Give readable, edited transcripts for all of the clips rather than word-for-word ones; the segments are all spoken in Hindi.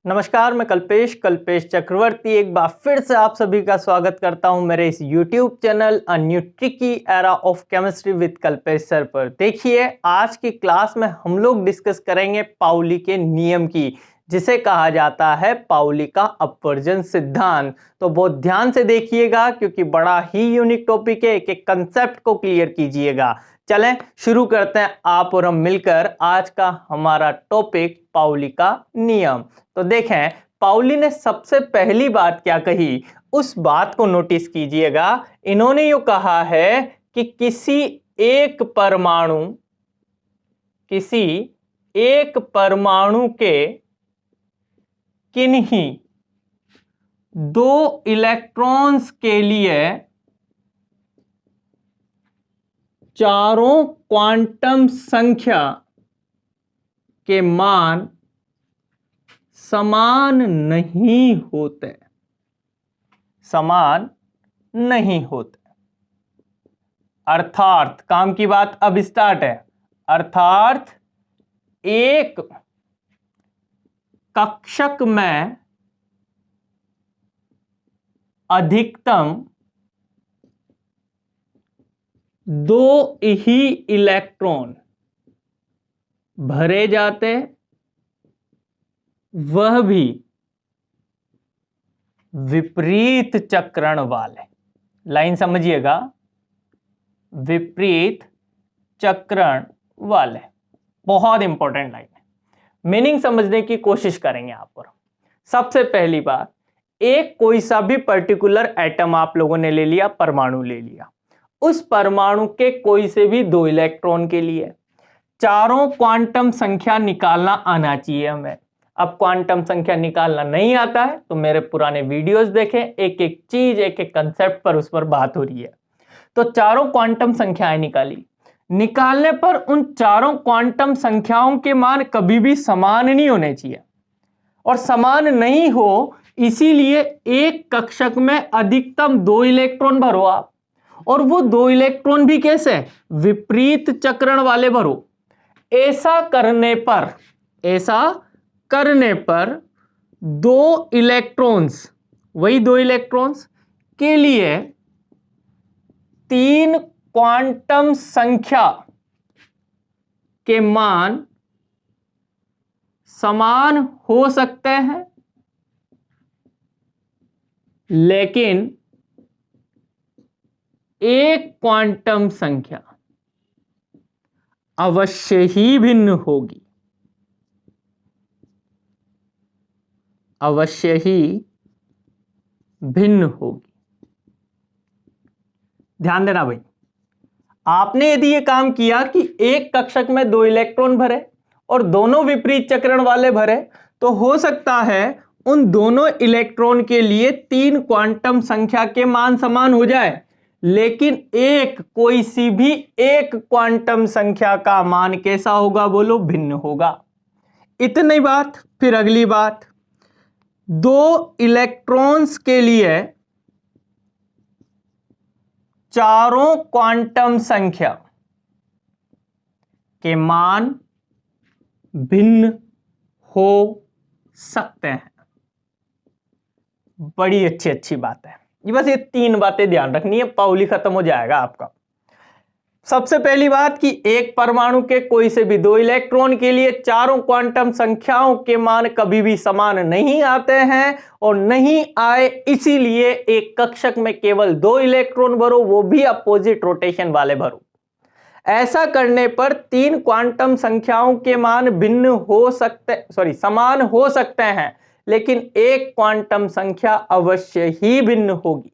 नमस्कार, मैं कल्पेश चक्रवर्ती एक बार फिर से आप सभी का स्वागत करता हूं मेरे इस YouTube channel a new tricky era of chemistry with Kalpesh sir पर। देखिए, आज की क्लास में हम लोग डिस्कस करेंगे पाउली के नियम की, जिसे कहा जाता है पाउली का अपवर्जन सिद्धांत। तो बहुत ध्यान से देखिएगा क्योंकि बड़ा ही यूनिक टॉपिक है, एक एक कंसेप्ट को क्लियर कीजिएगा। चलें शुरू करते हैं आप और हम मिलकर आज का हमारा टॉपिक पाउली का नियम। तो देखें, पाउली ने सबसे पहली बात क्या कही, उस बात को नोटिस कीजिएगा। इन्होंने यो कहा है कि किसी एक परमाणु के किन्हीं दो इलेक्ट्रॉन्स के लिए चारों क्वांटम संख्या के मान समान नहीं होते। अर्थात काम की बात अब स्टार्ट है। अर्थात एक कक्षक में अधिकतम दो ही इलेक्ट्रॉन भरे जाते, वह भी विपरीत चक्रण वाले। लाइन समझिएगा, विपरीत चक्रण वाले, बहुत इंपॉर्टेंट लाइन है। मीनिंग समझने की कोशिश करेंगे आप पर। सबसे पहली बात, एक कोई सा भी पर्टिकुलर एटम आप लोगों ने ले लिया, परमाणु ले लिया, उस परमाणु के कोई से भी दो इलेक्ट्रॉन के लिए चारों क्वांटम संख्या निकालना आना चाहिए हमें। अब क्वांटम संख्या निकालना नहीं आता है तो मेरे पुराने वीडियोस देखें, एक एक चीज एक एक कंसेप्ट पर उस पर बात हो रही है। तो चारों क्वांटम संख्याएं निकालने पर उन चारों क्वांटम संख्याओं के मान कभी भी समान नहीं होने चाहिए, और समान नहीं हो इसीलिए एक कक्षक में अधिकतम दो इलेक्ट्रॉन भरो आप, और वो दो इलेक्ट्रॉन भी कैसे, विपरीत चक्रण वाले भरो। ऐसा करने पर दो इलेक्ट्रॉन्स, वही दो इलेक्ट्रॉन्स के लिए तीन क्वांटम संख्या के मान समान हो सकते हैं, लेकिन एक क्वांटम संख्या अवश्य ही भिन्न होगी। ध्यान देना भाई, आपने यदि यह काम किया कि एक कक्षक में दो इलेक्ट्रॉन भरे और दोनों विपरीत चक्रण वाले भरे, तो हो सकता है उन दोनों इलेक्ट्रॉन के लिए तीन क्वांटम संख्या के मान समान हो जाए, लेकिन कोई सी भी एक क्वांटम संख्या का मान कैसा होगा, बोलो, भिन्न होगा। इतनी बात। फिर अगली बात, दो इलेक्ट्रॉन्स के लिए चारों क्वांटम संख्या के मान भिन्न हो सकते हैं। बड़ी अच्छी बात है ये। बस ये तीन बातें ध्यान रखनी है, पाउली खत्म हो जाएगा आपका। सबसे पहली बात कि एक परमाणु के कोई से भी दो इलेक्ट्रॉन के लिए चारों क्वांटम संख्याओं के मान कभी भी समान नहीं आते हैं, और नहीं आए इसीलिए एक कक्षक में केवल दो इलेक्ट्रॉन भरो, वो भी अपोजिट रोटेशन वाले भरो। ऐसा करने पर तीन क्वांटम संख्याओं के मान समान हो सकते हैं, लेकिन एक क्वांटम संख्या अवश्य ही भिन्न होगी।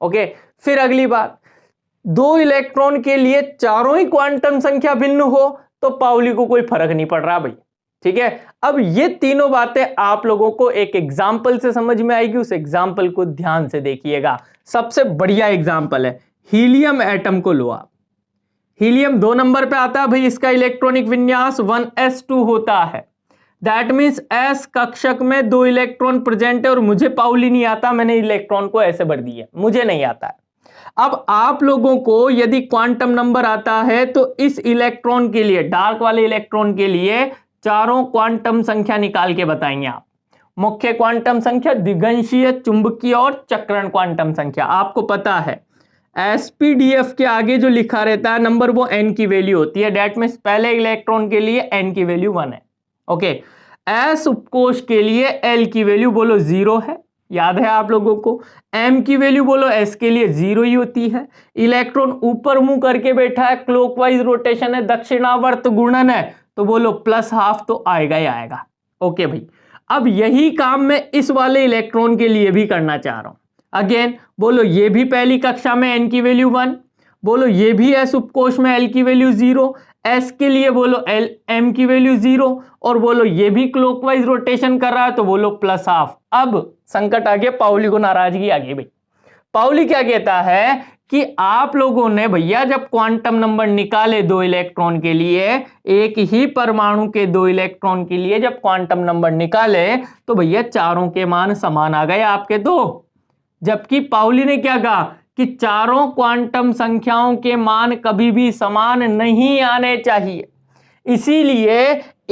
ओके, फिर अगली बात, दो इलेक्ट्रॉन के लिए चारों ही क्वांटम संख्या भिन्न हो तो पाउली को कोई फर्क नहीं पड़ रहा भाई, ठीक है। अब ये तीनों बातें आप लोगों को एक एग्जाम्पल से समझ में आएगी, उस एग्जाम्पल को ध्यान से देखिएगा। सबसे बढ़िया एग्जाम्पल है, हीलियम एटम को लो आप। हीलियम 2 नंबर पे आता है भाई, इसका इलेक्ट्रॉनिक विन्यास 1s2 होता है। दैट मीन्स s कक्षक में दो इलेक्ट्रॉन प्रेजेंट है, और मुझे पाउली नहीं आता, मैंने इलेक्ट्रॉन को ऐसे भर दिए, मुझे नहीं आता है। अब आप लोगों को यदि क्वांटम नंबर आता है तो इस इलेक्ट्रॉन के लिए, डार्क वाले इलेक्ट्रॉन के लिए चारों क्वांटम संख्या निकाल के बताएंगे आप। मुख्य क्वांटम संख्या, द्विगंशीय, चुंबकीय और चक्रण क्वांटम संख्या। आपको पता है एसपीडीएफ के आगे जो लिखा रहता है नंबर वो n की वैल्यू होती है। डेट मीन्स पहले इलेक्ट्रॉन के लिए n की वैल्यू 1 है। ओके, एस उपकोष के लिए l की वैल्यू बोलो 0 है, याद है आप लोगों को। m की वैल्यू बोलो s के लिए 0 ही होती है। इलेक्ट्रॉन ऊपर मुंह करके बैठा है, क्लॉकवाइज रोटेशन है, दक्षिणावर्त घूर्णन है, तो बोलो +½ तो आएगा ही आएगा। ओके भाई, अब यही काम मैं इस वाले इलेक्ट्रॉन के लिए भी करना चाह रहा हूं। अगेन बोलो ये भी पहली कक्षा में n की वैल्यू 1, बोलो ये भी s उपकोष में l की वैल्यू 0, s के लिए बोलो m की वैल्यू 0, और बोलो ये भी क्लॉकवाइज रोटेशन कर रहा है तो बोलो +½ अब संकट आ गया, पाउली को नाराजगी आ गई भाई। पाउली क्या कहता है कि आप लोगों ने भैया जब क्वांटम नंबर निकाले 2 इलेक्ट्रॉन के लिए, एक ही परमाणु के 2 इलेक्ट्रॉन के लिए जब क्वांटम नंबर निकाले तो भैया चारों के मान समान आ गए आपके 2। जबकि पाउली ने क्या कहा कि चारों क्वांटम संख्याओं के मान कभी भी समान नहीं आने चाहिए, इसीलिए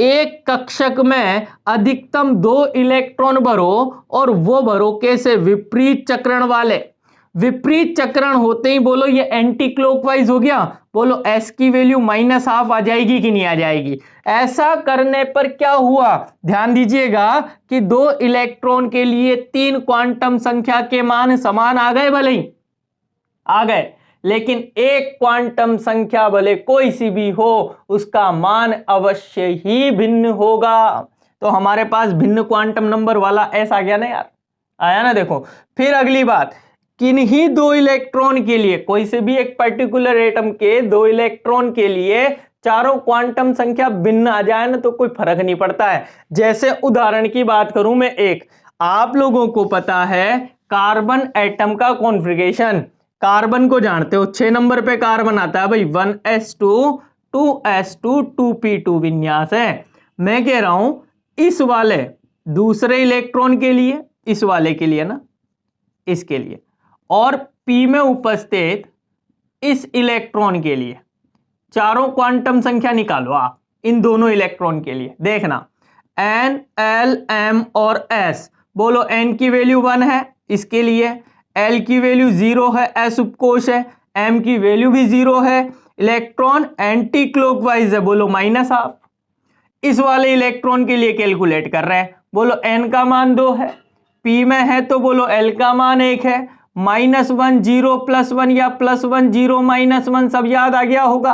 एक कक्षक में अधिकतम 2 इलेक्ट्रॉन भरो, और वो भरो कैसे, विपरीत चक्रण वाले। विपरीत चक्रण होते ही बोलो ये एंटी क्लॉकवाइज हो गया, बोलो s की वैल्यू -½ आ जाएगी कि नहीं आ जाएगी। ऐसा करने पर क्या हुआ, ध्यान दीजिएगा कि 2 इलेक्ट्रॉन के लिए 3 क्वांटम संख्या के मान समान आ गए, भले ही आ गए, लेकिन एक क्वांटम संख्या भले कोई सी भी हो उसका मान अवश्य ही भिन्न होगा। तो हमारे पास भिन्न क्वांटम नंबर वाला s आ गया ना यार, आया ना। देखो फिर अगली बात, किन्हीं 2 इलेक्ट्रॉन के लिए, कोई से भी एक पर्टिकुलर एटम के 2 इलेक्ट्रॉन के लिए चारों क्वांटम संख्या भिन्न आ जाए ना तो कोई फर्क नहीं पड़ता है। जैसे उदाहरण की बात करूं मैं एक, आप लोगों को पता है कार्बन एटम का कॉन्फ़िगरेशन, कार्बन को जानते हो 6 नंबर पे कार्बन आता है भाई, 1s2 2s2 2p2 विन्यास है। मैं कह रहा हूं इस वाले दूसरे इलेक्ट्रॉन के लिए, इस वाले के लिए ना, इसके लिए, और p में उपस्थित इस इलेक्ट्रॉन के लिए चारों क्वांटम संख्या निकालो आप इन दोनों इलेक्ट्रॉन के लिए। देखना n, l, m और s, बोलो n की वैल्यू 1 है इसके लिए, l की वैल्यू 0 है, s उपकोष है, m की वैल्यू भी 0 है, इलेक्ट्रॉन एंटी क्लॉकवाइज है, बोलो -½ इस वाले इलेक्ट्रॉन के लिए कैलकुलेट कर रहे हैं, बोलो n का मान 2 है, p में है तो बोलो l का मान 1 है, -1 0 +1 या +1 0 -1 सब याद आ गया होगा,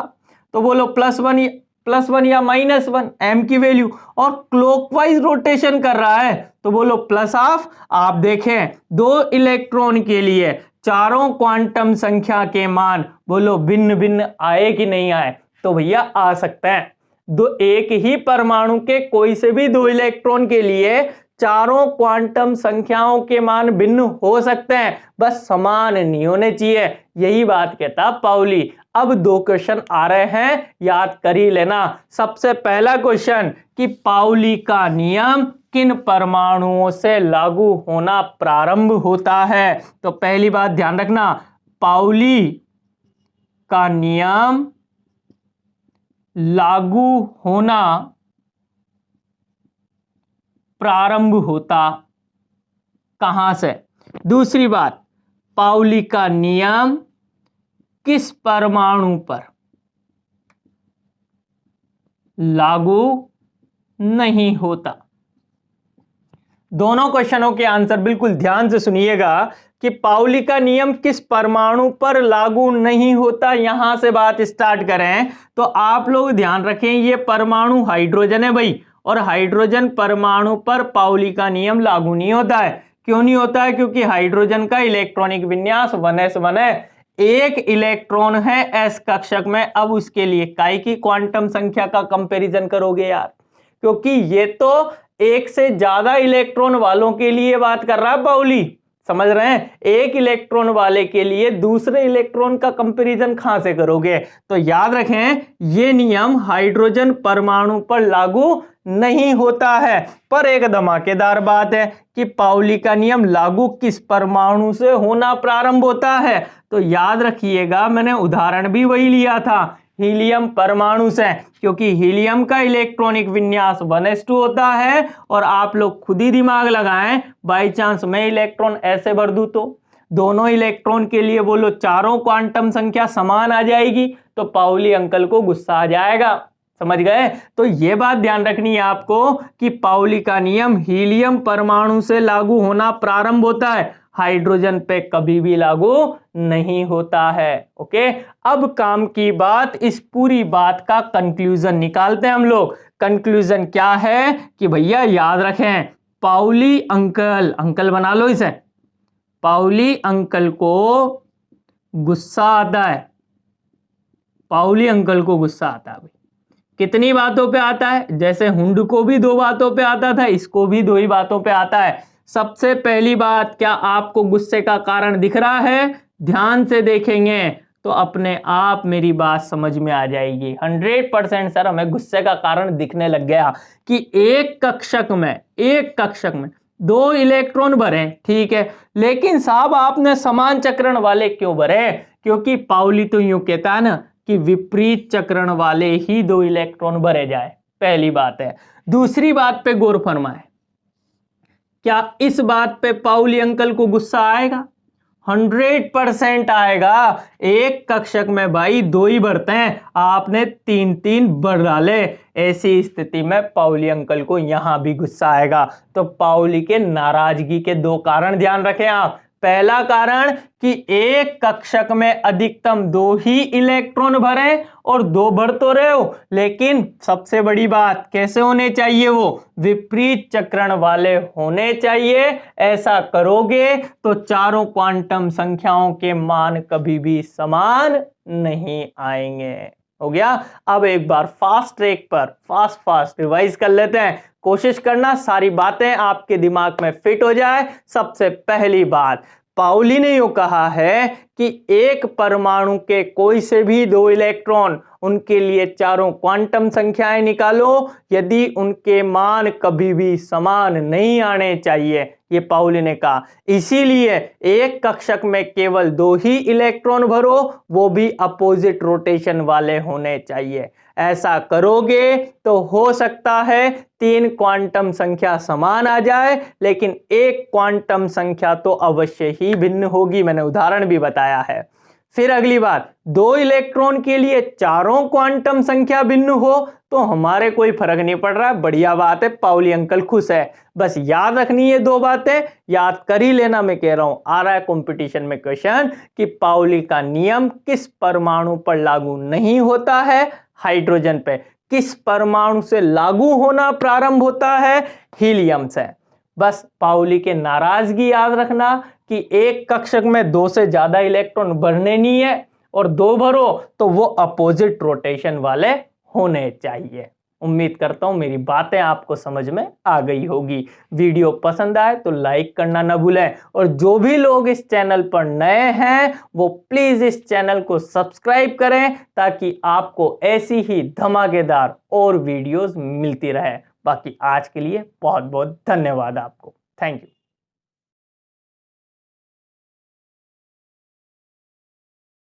तो बोलो +1 या -1 m की वैल्यू, और क्लॉकवाइज रोटेशन कर रहा है तो बोलो +½ आप देखें 2 इलेक्ट्रॉन के लिए चारों क्वांटम संख्या के मान बोलो भिन्न भिन्न आए कि नहीं आए, तो भैया आ सकते हैं। एक ही परमाणु के कोई से भी 2 इलेक्ट्रॉन के लिए चारों क्वांटम संख्याओं के मान भिन्न हो सकते हैं, बस समान नहीं होने चाहिए, यही बात कहता पाउली। अब 2 क्वेश्चन आ रहे हैं, याद कर ही लेना। सबसे पहला क्वेश्चन कि पाउली का नियम किन परमाणुओं से लागू होना प्रारंभ होता है, तो पहली बात ध्यान रखना, पाउली का नियम लागू होना प्रारंभ होता कहां से। दूसरी बात, पाउली का नियम किस परमाणु पर लागू नहीं होता। दोनों क्वेश्चनों के आंसर बिल्कुल ध्यान से सुनिएगा कि पाउली का नियम किस परमाणु पर लागू नहीं होता। यहां से बात स्टार्ट करें तो आप लोग ध्यान रखें, ये परमाणु हाइड्रोजन है भाई, और हाइड्रोजन परमाणु पर पाउली का नियम लागू नहीं होता है। क्यों नहीं होता है? क्योंकि हाइड्रोजन का इलेक्ट्रॉनिक विन्यास 1s1 है, एक इलेक्ट्रॉन है s कक्षक में। अब उसके लिए काय की क्वांटम संख्या का कंपैरिजन करोगे यार, क्योंकि ये तो एक से ज्यादा इलेक्ट्रॉन वालों के लिए बात कर रहा है पाउली, समझ रहे हैं। एक इलेक्ट्रॉन वाले के लिए दूसरे इलेक्ट्रॉन का कंपैरिजन कहां से करोगे। तो याद रखें ये नियम हाइड्रोजन परमाणु पर लागू नहीं होता है। पर एक धमाकेदार बात है कि पाउली का नियम लागू किस परमाणु से होना प्रारंभ होता है। तो याद रखिएगा, मैंने उदाहरण भी वही लिया था हीलियम परमाणु से, क्योंकि हीलियम का इलेक्ट्रॉनिक विन्यास 1s2 होता है। और आप लोग खुद ही दिमाग लगाएं, बाई चांस मैं इलेक्ट्रॉन ऐसे भर दूं तो दोनों इलेक्ट्रॉन के लिए बोलो चारों क्वांटम संख्या समान आ जाएगी, तो पाउली अंकल को गुस्सा आ जाएगा। समझ गए? तो ये बात ध्यान रखनी है आपको कि पाउली का नियम हीलियम परमाणु से लागू होना प्रारंभ होता है, हाइड्रोजन पे कभी भी लागू नहीं होता है। ओके, अब काम की बात, इस पूरी बात का कंक्लूजन निकालते हैं हम लोग। कंक्लूजन क्या है कि भैया याद रखें, पाउली अंकल, अंकल बना लो इसे, पाउली अंकल को गुस्सा आता है, पाउली अंकल को गुस्सा आता है। कितनी बातों पे आता है? जैसे हुंड को भी 2 बातों पे आता था, इसको भी 2 ही बातों पे आता है। सबसे पहली बात, क्या आपको गुस्से का कारण दिख रहा है? ध्यान से देखेंगे तो अपने आप मेरी बात समझ में आ जाएगी। 100% सर हमें गुस्से का कारण दिखने लग गया कि एक कक्षक में 2 इलेक्ट्रॉन भरे, ठीक है, लेकिन साहब आपने समान चक्रण वाले क्यों भरे? क्योंकि पाउली तो यूं कहता है ना कि विपरीत चक्रण वाले ही 2 इलेक्ट्रॉन भरे जाए, पहली बात है। दूसरी बात पे गौर फरमाए, क्या इस बात पे पाउली अंकल को गुस्सा आएगा? 100% आएगा। एक कक्षक में भाई 2 ही भरते हैं, आपने 3 भर डाले, ऐसी स्थिति में पाउली अंकल को यहां भी गुस्सा आएगा। तो पाउली के नाराजगी के 2 कारण ध्यान रखें आप। पहला कारण कि एक कक्षक में अधिकतम 2 ही इलेक्ट्रॉन भरे और 2 भर तो रहे हो, लेकिन सबसे बड़ी बात कैसे होने चाहिए? वो विपरीत चक्रण वाले होने चाहिए। ऐसा करोगे तो चारों क्वांटम संख्याओं के मान कभी भी समान नहीं आएंगे। हो गया? अब एक बार फास्ट ट्रैक पर फास्ट रिवाइज कर लेते हैं। कोशिश करना सारी बातें आपके दिमाग में फिट हो जाए। सबसे पहली बात, पाउली ने यूं कहा है कि एक परमाणु के कोई से भी 2 इलेक्ट्रॉन, उनके लिए चारों क्वांटम संख्याएं निकालो, यदि उनके मान कभी भी समान नहीं आने चाहिए, ये पाउली ने कहा। इसीलिए एक कक्षक में केवल 2 ही इलेक्ट्रॉन भरो, वो भी अपोजिट रोटेशन वाले होने चाहिए। ऐसा करोगे तो हो सकता है 3 क्वांटम संख्या समान आ जाए, लेकिन एक क्वांटम संख्या तो अवश्य ही भिन्न होगी। मैंने उदाहरण भी बताया है। फिर अगली बात, 2 इलेक्ट्रॉन के लिए चारों क्वांटम संख्या भिन्न हो तो हमारे कोई फर्क नहीं पड़ रहा है, बढ़िया बात है, पाउली अंकल खुश है। बस याद रखनी है 2 बातें, याद कर ही लेना। मैं कह रहा हूं आ रहा है कंपटीशन में क्वेश्चन कि पाउली का नियम किस परमाणु पर लागू नहीं होता है? हाइड्रोजन पे। किस परमाणु से लागू होना प्रारंभ होता है? हीलियम से। बस पाउली के नाराजगी याद रखना कि एक कक्षक में 2 से ज्यादा इलेक्ट्रॉन भरने नहीं है, और 2 भरो तो वो अपोजिट रोटेशन वाले होने चाहिए। उम्मीद करता हूं मेरी बातें आपको समझ में आ गई होगी। वीडियो पसंद आए तो लाइक करना ना भूलें, और जो भी लोग इस चैनल पर नए हैं वो प्लीज इस चैनल को सब्सक्राइब करें, ताकि आपको ऐसी ही धमाकेदार और वीडियोस मिलती रहे। बाकी आज के लिए बहुत बहुत धन्यवाद आपको। Thank you.